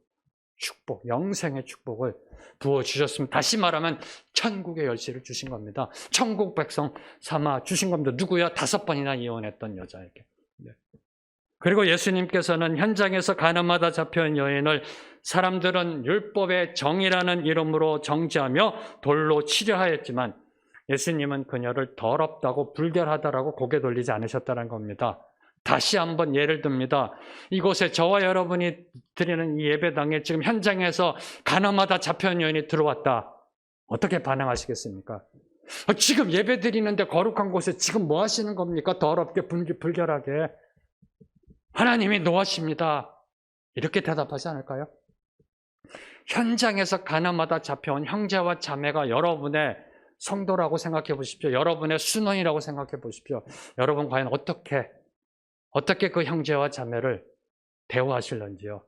축복, 영생의 축복을 부어주셨습니다. 다시 말하면 천국의 열쇠를 주신 겁니다. 천국 백성 삼아 주신 겁니다. 누구야? 5번이나 이혼했던 여자에게. 네. 그리고 예수님께서는 현장에서 가늠하다 잡혀온 여인을 사람들은 율법의 정이라는 이름으로 정죄하며 돌로 치려하였지만 예수님은 그녀를 더럽다고 불결하다라고 고개 돌리지 않으셨다는 겁니다. 다시 한번 예를 듭니다. 이곳에 저와 여러분이 드리는 이 예배당에 지금 현장에서 가늠하다 잡혀온 여인이 들어왔다. 어떻게 반응하시겠습니까? 지금 예배 드리는데 거룩한 곳에 지금 뭐 하시는 겁니까? 더럽게 불결하게. 하나님이 노하십니다. 이렇게 대답하지 않을까요? 현장에서 가늠하다 잡혀온 형제와 자매가 여러분의 성도라고 생각해 보십시오. 여러분의 순원이라고 생각해 보십시오. 여러분 과연 어떻게 그 형제와 자매를 대우하실런지요?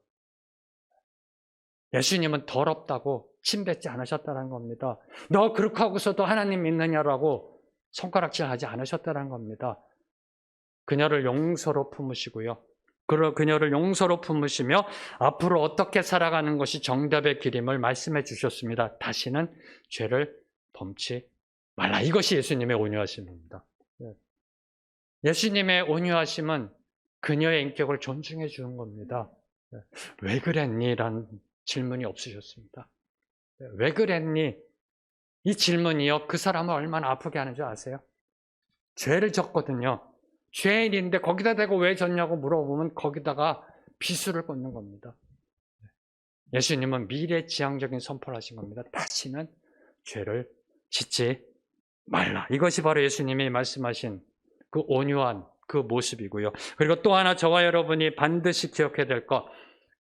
예수님은 더럽다고 침뱉지 않으셨다는 겁니다. 너 그렇게 하고서도 하나님 믿느냐라고 손가락질하지 않으셨다는 겁니다. 그녀를 용서로 품으시고요. 그녀를 용서로 품으시며 앞으로 어떻게 살아가는 것이 정답의 길임을 말씀해 주셨습니다. 다시는 죄를 범치 말라. 이것이 예수님의 온유하심입니다. 예수님의 온유하심은 그녀의 인격을 존중해 주는 겁니다. 왜 그랬니? 라는 질문이 없으셨습니다. 왜 그랬니? 이 질문이요, 그 사람을 얼마나 아프게 하는 줄 아세요? 죄를 졌거든요. 죄인인데 거기다 대고 왜 졌냐고 물어보면 거기다가 비수를 꽂는 겁니다. 예수님은 미래지향적인 선포를 하신 겁니다. 다시는 죄를 짓지 말라. 이것이 바로 예수님이 말씀하신 그 온유한 그 모습이고요. 그리고 또 하나 저와 여러분이 반드시 기억해야 될 것,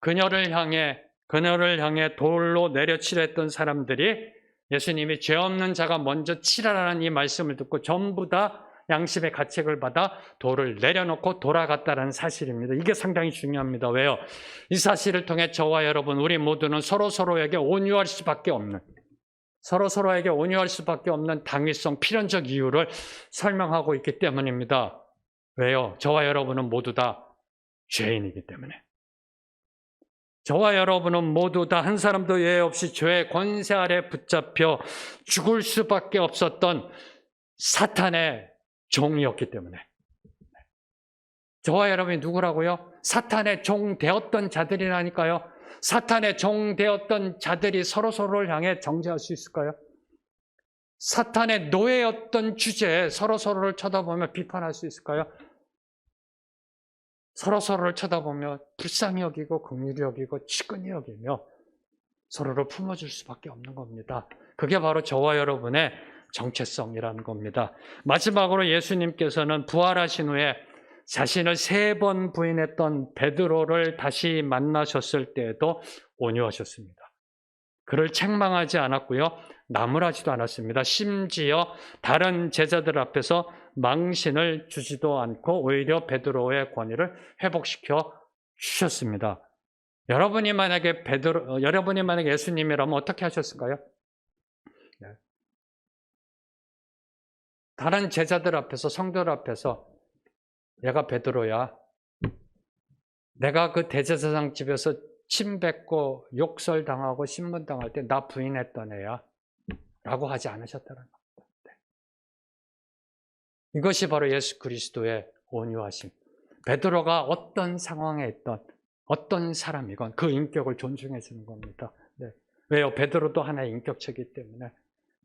그녀를 향해 돌로 내려치려 했던 사람들이 예수님이 죄 없는 자가 먼저 치라라는 이 말씀을 듣고 전부 다 양심의 가책을 받아 돌을 내려놓고 돌아갔다는 사실입니다. 이게 상당히 중요합니다. 왜요? 이 사실을 통해 저와 여러분, 우리 모두는 서로에게 온유할 수밖에 없는, 서로에게 온유할 수밖에 없는 당위성, 필연적 이유를 설명하고 있기 때문입니다. 왜요? 저와 여러분은 모두 다 죄인이기 때문에. 저와 여러분은 모두 다 한 사람도 예외 없이 죄의 권세 아래 붙잡혀 죽을 수밖에 없었던 사탄의 종이었기 때문에. 저와 여러분이 누구라고요? 사탄의 종 되었던 자들이라니까요. 사탄의 종 되었던 자들이 서로를 향해 정죄할 수 있을까요? 사탄의 노예였던 주제에 서로를 쳐다보며 비판할 수 있을까요? 서로를 쳐다보며 불쌍히 여기고 긍휼히 여기고 치근히 여기며 서로를 품어줄 수밖에 없는 겁니다. 그게 바로 저와 여러분의 정체성이라는 겁니다. 마지막으로 예수님께서는 부활하신 후에 자신을 3번 부인했던 베드로를 다시 만나셨을 때에도 온유하셨습니다. 그를 책망하지 않았고요. 나무라지도 않았습니다. 심지어 다른 제자들 앞에서 망신을 주지도 않고 오히려 베드로의 권위를 회복시켜 주셨습니다. 여러분이 만약에 예수님이라면 어떻게 하셨을까요? 다른 제자들 앞에서, 성도들 앞에서 얘가 베드로야. 내가 그 대제사장 집에서 침 뱉고 욕설당하고 신문당할 때 나 부인했던 애야. 라고 하지 않으셨다는 겁니다. 네. 이것이 바로 예수 그리스도의 온유하심. 베드로가 어떤 상황에 있던 어떤 사람이건 그 인격을 존중해 주는 겁니다. 네. 왜요? 베드로도 하나의 인격체이기 때문에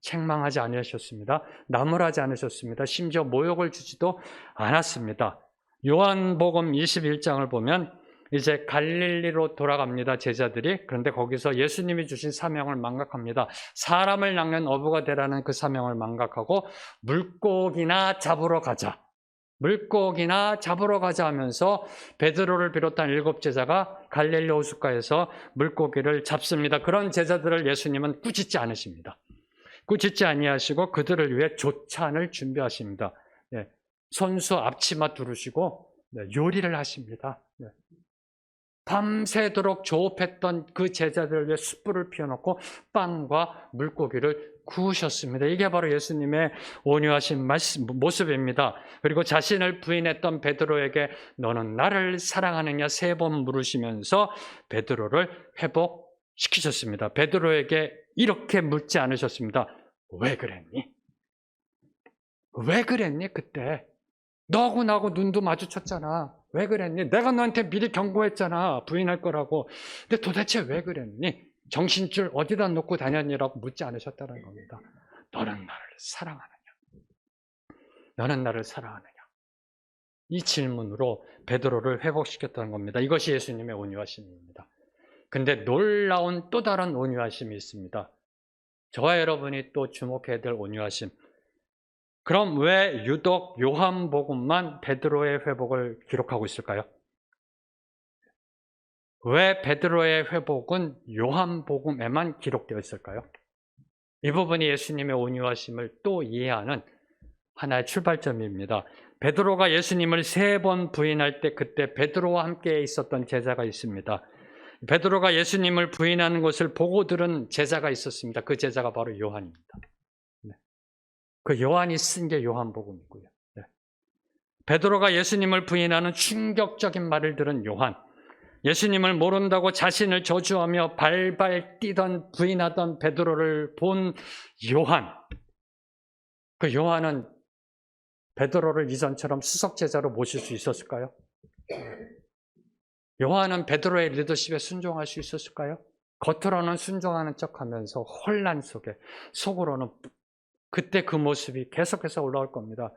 책망하지 않으셨습니다. 나무라지 않으셨습니다. 심지어 모욕을 주지도 않았습니다. 요한복음 21장을 보면 이제 갈릴리로 돌아갑니다. 제자들이. 그런데 거기서 예수님이 주신 사명을 망각합니다. 사람을 낚는 어부가 되라는 그 사명을 망각하고 물고기나 잡으러 가자. 물고기나 잡으러 가자 하면서 베드로를 비롯한 7 제자가 갈릴리 호숫가에서 물고기를 잡습니다. 그런 제자들을 예수님은 꾸짖지 않으십니다. 꾸짖지 아니하시고 그들을 위해 조찬을 준비하십니다. 네. 손수 앞치마 두르시고 요리를 하십니다. 네. 밤새도록 조업했던 그 제자들을 위해 숯불을 피워놓고 빵과 물고기를 구우셨습니다. 이게 바로 예수님의 온유하신 모습입니다. 그리고 자신을 부인했던 베드로에게 너는 나를 사랑하느냐 3번 물으시면서 베드로를 회복시키셨습니다. 베드로에게 이렇게 묻지 않으셨습니다. 왜 그랬니? 왜 그랬니 그때? 너하고 나하고 눈도 마주쳤잖아. 왜 그랬니? 내가 너한테 미리 경고했잖아. 부인할 거라고. 근데 도대체 왜 그랬니? 정신줄 어디다 놓고 다녔니라고 묻지 않으셨다는 겁니다. 너는 나를 사랑하느냐? 너는 나를 사랑하느냐? 이 질문으로 베드로를 회복시켰다는 겁니다. 이것이 예수님의 온유하심입니다. 근데 놀라운 또 다른 온유하심이 있습니다. 저와 여러분이 또 주목해야 될 온유하심. 그럼 왜 유독 요한복음만 베드로의 회복을 기록하고 있을까요? 왜 베드로의 회복은 요한복음에만 기록되어 있을까요? 이 부분이 예수님의 온유하심을 또 이해하는 하나의 출발점입니다. 베드로가 예수님을 3번 부인할 때 그때 베드로와 함께 있었던 제자가 있습니다. 베드로가 예수님을 부인하는 것을 보고 들은 제자가 있었습니다. 그 제자가 바로 요한입니다. 그 요한이 쓴 게 요한복음이고요. 베드로가 예수님을 부인하는 충격적인 말을 들은 요한, 예수님을 모른다고 자신을 저주하며 발발 뛰던 부인하던 베드로를 본 요한, 그 요한은 베드로를 이전처럼 수석 제자로 모실 수 있었을까요? 요한은 베드로의 리더십에 순종할 수 있었을까요? 겉으로는 순종하는 척하면서 혼란 속에, 속으로는 그때 그 모습이 계속해서 올라올 겁니다.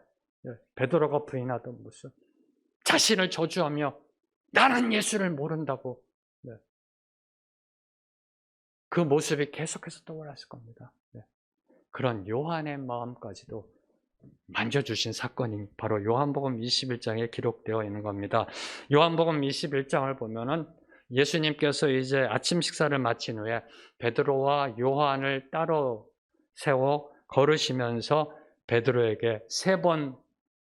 베드로가 부인하던 모습, 자신을 저주하며 나는 예수를 모른다고, 그 모습이 계속해서 떠올랐을 겁니다. 그런 요한의 마음까지도 만져주신 사건이 바로 요한복음 21장에 기록되어 있는 겁니다. 요한복음 21장을 보면은 예수님께서 이제 아침 식사를 마친 후에 베드로와 요한을 따로 세워 걸으시면서 베드로에게 3번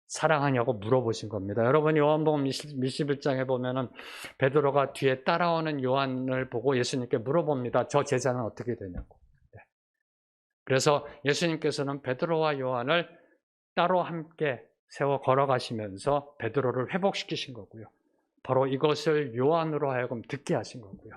사랑하냐고 물어보신 겁니다. 여러분 요한복음 21장에 보면은 베드로가 뒤에 따라오는 요한을 보고 예수님께 물어봅니다. 저 제자는 어떻게 되냐고. 그래서 예수님께서는 베드로와 요한을 따로 함께 세워 걸어가시면서 베드로를 회복시키신 거고요. 바로 이것을 요한으로 하여금 듣게 하신 거고요.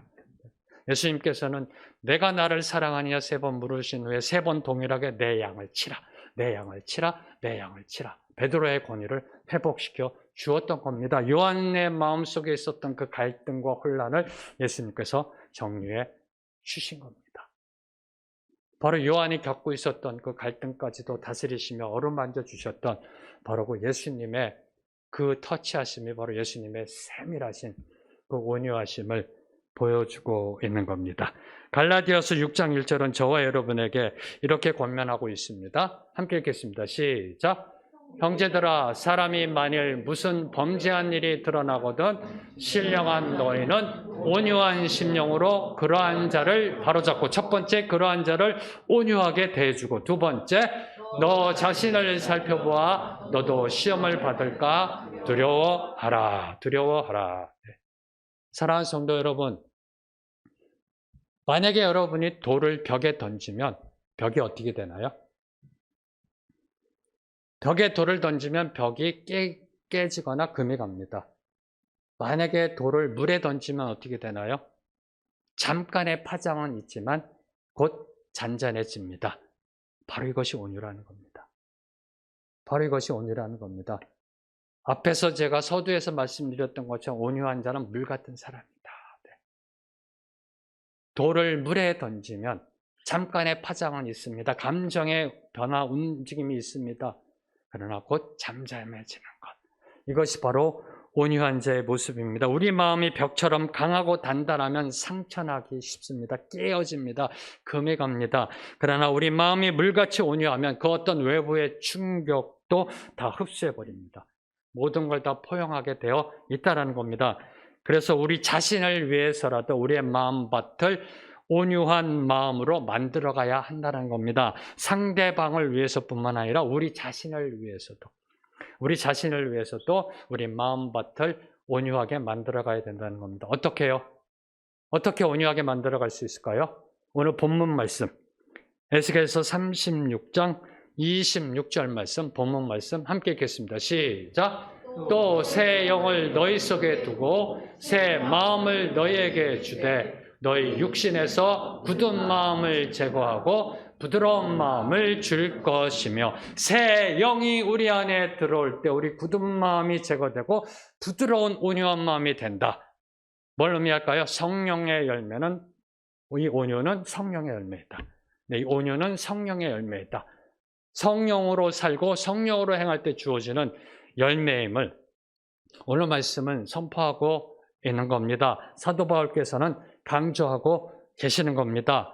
예수님께서는 내가 나를 사랑하느냐 3번 물으신 후에 3번 동일하게 내 양을 치라, 내 양을 치라, 내 양을 치라. 베드로의 권위를 회복시켜 주었던 겁니다. 요한의 마음속에 있었던 그 갈등과 혼란을 예수님께서 정리해 주신 겁니다. 바로 요한이 겪고 있었던 그 갈등까지도 다스리시며 어루만져 주셨던 바로 그 예수님의 그 터치하심이 바로 예수님의 세밀하신 그 온유하심을 보여주고 있는 겁니다. 갈라디아서 6장 1절은 저와 여러분에게 이렇게 권면하고 있습니다. 함께 읽겠습니다. 시작. 형제들아, 사람이 만일 무슨 범죄한 일이 드러나거든 신령한 너희는 온유한 심령으로 그러한 자를 바로잡고, 첫 번째 그러한 자를 온유하게 대해주고, 두 번째 너 자신을 살펴보아 너도 시험을 받을까 두려워하라. 두려워하라. 사랑하는 성도 여러분, 만약에 여러분이 돌을 벽에 던지면 벽이 어떻게 되나요? 벽에 돌을 던지면 벽이 깨지거나 금이 갑니다. 만약에 돌을 물에 던지면 어떻게 되나요? 잠깐의 파장은 있지만 곧 잔잔해집니다. 바로 이것이 온유라는 겁니다. 바로 이것이 온유라는 겁니다. 앞에서 제가 서두에서 말씀드렸던 것처럼 온유한 자는 물 같은 사람이다. 돌을 물에 던지면 잠깐의 파장은 있습니다. 감정의 변화, 움직임이 있습니다. 그러나 곧 잠잠해지는 것. 이것이 바로 온유한 자의 모습입니다. 우리 마음이 벽처럼 강하고 단단하면 상처나기 쉽습니다. 깨어집니다. 금이 갑니다. 그러나 우리 마음이 물같이 온유하면 그 어떤 외부의 충격도 다 흡수해버립니다. 모든 걸 다 포용하게 되어 있다는 겁니다. 그래서 우리 자신을 위해서라도 우리의 마음밭을 온유한 마음으로 만들어가야 한다는 겁니다. 상대방을 위해서뿐만 아니라 우리 자신을 위해서도 우리 마음밭을 온유하게 만들어가야 된다는 겁니다. 어떻게 해요? 어떻게 온유하게 만들어갈 수 있을까요? 오늘 본문 말씀 에스겔서 36장 26절 말씀, 본문 말씀 함께 읽겠습니다. 시작. 또 새 영을 너희 속에 두고 새 마음을 너희에게 주되 너희 육신에서 굳은 마음을 제거하고 부드러운 마음을 줄 것이며, 새 영이 우리 안에 들어올 때 우리 굳은 마음이 제거되고 부드러운 온유한 마음이 된다. 뭘 의미할까요? 성령의 열매는, 이 온유는 성령의 열매이다. 이 온유는 성령의 열매이다. 성령으로 살고 성령으로 행할 때 주어지는 열매임을 오늘 말씀은 선포하고 있는 겁니다. 사도 바울께서는 강조하고 계시는 겁니다.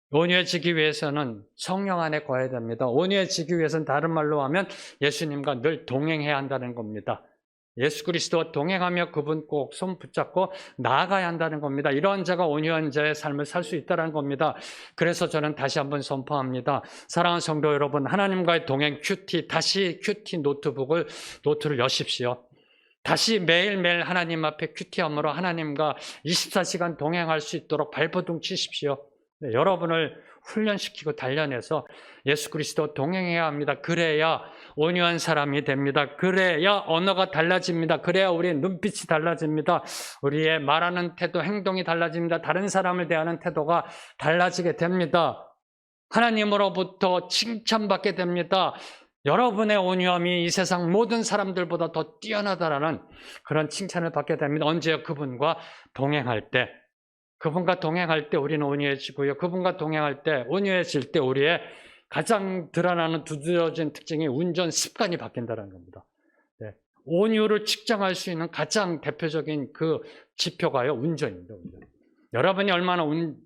온유해지기 위해서는 성령 안에 거해야 됩니다. 온유해지기 위해서는 다른 말로 하면 예수님과 늘 동행해야 한다는 겁니다. 예수 그리스도와 동행하며 그분 꼭 손 붙잡고 나아가야 한다는 겁니다. 이러한 자가 온유한 자의 삶을 살 수 있다는 겁니다. 그래서 저는 다시 한번 선포합니다. 사랑하는 성도 여러분, 하나님과의 동행 큐티, 다시 큐티 노트를 여십시오. 다시 매일매일 하나님 앞에 큐티함으로 하나님과 24시간 동행할 수 있도록 발버둥 치십시오. 네, 여러분을 훈련시키고 단련해서 예수 그리스도 동행해야 합니다. 그래야 온유한 사람이 됩니다. 그래야 언어가 달라집니다. 그래야 우리의 눈빛이 달라집니다. 우리의 말하는 태도, 행동이 달라집니다. 다른 사람을 대하는 태도가 달라지게 됩니다. 하나님으로부터 칭찬받게 됩니다. 여러분의 온유함이 이 세상 모든 사람들보다 더 뛰어나다라는 그런 칭찬을 받게 됩니다. 언제요? 그분과 동행할 때. 그분과 동행할 때 우리는 온유해지고요. 그분과 동행할 때, 온유해질 때 우리의 가장 드러나는 두드러진 특징이 운전 습관이 바뀐다는 겁니다. 네. 온유를 측정할 수 있는 가장 대표적인 그 지표가요, 운전입니다. 운전. 여러분이 얼마나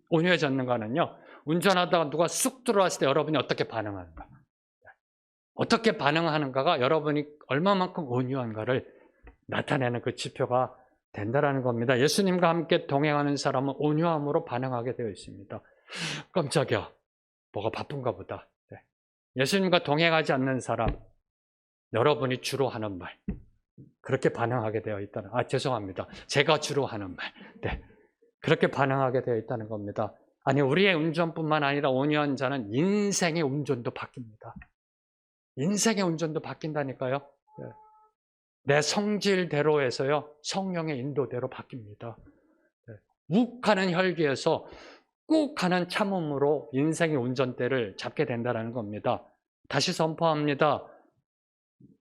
온유해졌는가는요, 운전하다가 누가 쑥 들어왔을 때 여러분이 어떻게 반응하는가. 어떻게 반응하는가가 여러분이 얼마만큼 온유한가를 나타내는 그 지표가 된다는 겁니다. 예수님과 함께 동행하는 사람은 온유함으로 반응하게 되어 있습니다. 깜짝이야, 뭐가 바쁜가 보다. 네. 예수님과 동행하지 않는 사람, 여러분이 주로 하는 말, 그렇게 반응하게 되어 있다는, 죄송합니다. 제가 주로 하는 말, 네. 그렇게 반응하게 되어 있다는 겁니다. 아니, 우리의 운전뿐만 아니라 온유한 자는 인생의 운전도 바뀝니다. 인생의 운전도 바뀐다니까요. 네. 내 성질대로에서요, 성령의 인도대로 바뀝니다. 네. 욱하는 혈기에서 꾹하는 참음으로 인생의 운전대를 잡게 된다는 겁니다. 다시 선포합니다.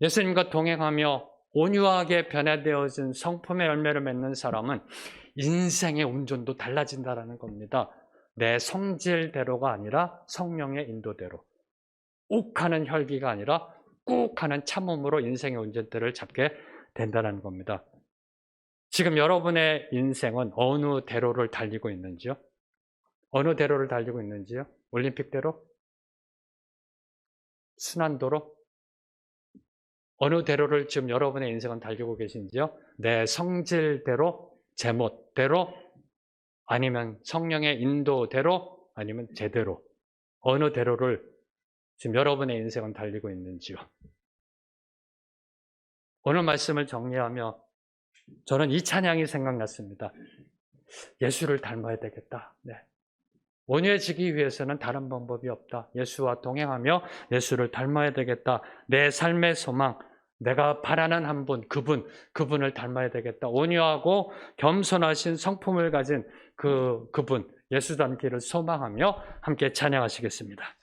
예수님과 동행하며 온유하게 변화되어진 성품의 열매를 맺는 사람은 인생의 운전도 달라진다는 겁니다. 내 성질대로가 아니라 성령의 인도대로. 욱하는 혈기가 아니라 꾹하는 참음으로 인생의 운전대를 잡게 된다는 겁니다. 지금 여러분의 인생은 어느 대로를 달리고 있는지요? 어느 대로를 달리고 있는지요? 올림픽대로? 순환도로? 어느 대로를 지금 여러분의 인생은 달리고 계신지요? 내 성질대로, 제멋대로, 아니면 성령의 인도대로, 아니면 제대로. 어느 대로를 지금 여러분의 인생은 달리고 있는지요? 오늘 말씀을 정리하며 저는 이 찬양이 생각났습니다. 예수를 닮아야 되겠다. 네. 온유해지기 위해서는 다른 방법이 없다. 예수와 동행하며 예수를 닮아야 되겠다. 내 삶의 소망, 내가 바라는 한 분, 그분을 닮아야 되겠다. 온유하고 겸손하신 성품을 가진 그분, 예수 닮기를 소망하며 함께 찬양하시겠습니다.